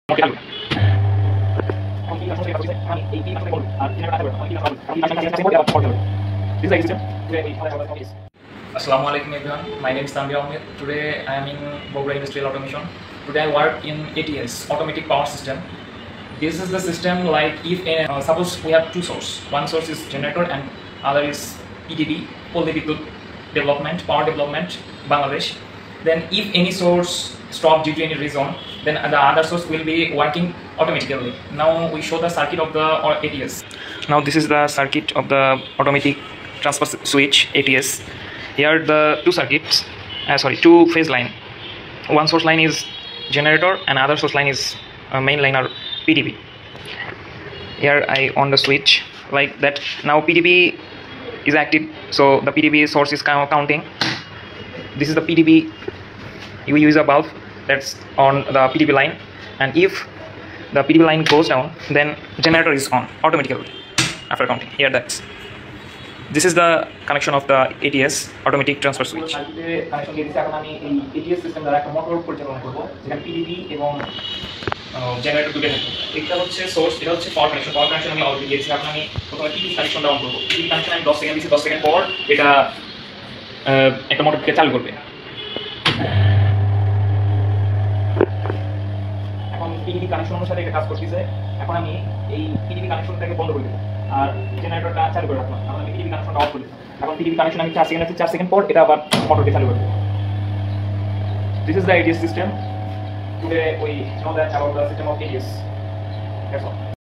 Assalamu alaikum everyone. My name is Tanvir Ahmed. Today I am in Bogura Industrial Automation. Today I work in ATS, Automatic Power System. This is the system like if suppose we have two sources. One source is generator and other is PDB, Pole Vidyut Development, Power Development, Bangladesh. Then if any source stop due to any reason, then the other source will be working automatically. Now we show the circuit of the ATS. Now this is the circuit of the automatic transfer switch ATS. Here the two circuits, two phase line. One source line is generator and other source line is main line or PDB. Here I on the switch like that. Now PDB is active, so the PDB source is counting. This is the PDB. You use a bulb that's on the PDB line, and if the PDB line goes down, then generator is on automatically after counting. Here this is the connection of the ATS automatic transfer switch. Generator দুটো থাকে, একটা হচ্ছে source, এটা হচ্ছে পাওয়ার connection. পাওয়ার connection আমি already দিয়েছি। এখন আমি প্রথমে টিভি কানেকশনটা অন করব। টিভি কানেকশন আমি 10 সেকেন্ড দিয়েছি, 10 সেকেন্ড পর এটা একটা মোটরকে চালু করবে। এখন টিভি কানেকশন অনুসারে এটা কাজ করতেছে। এখন আমি এই টিভি কানেকশনটাকে বন্ধ করে দেব আর জেনারেটরটা চালু করে রাখলাম। এখন আমি টিভি কানেকশনটা অফ করে দিলাম। এখন টিভি কানেকশন আমি 4 সেকেন্ড আছে, 4 সেকেন্ড পর এটা আবার মোটরকে চালু করবে। This is the ATS system. Today we know that about the system of ATS. That's all.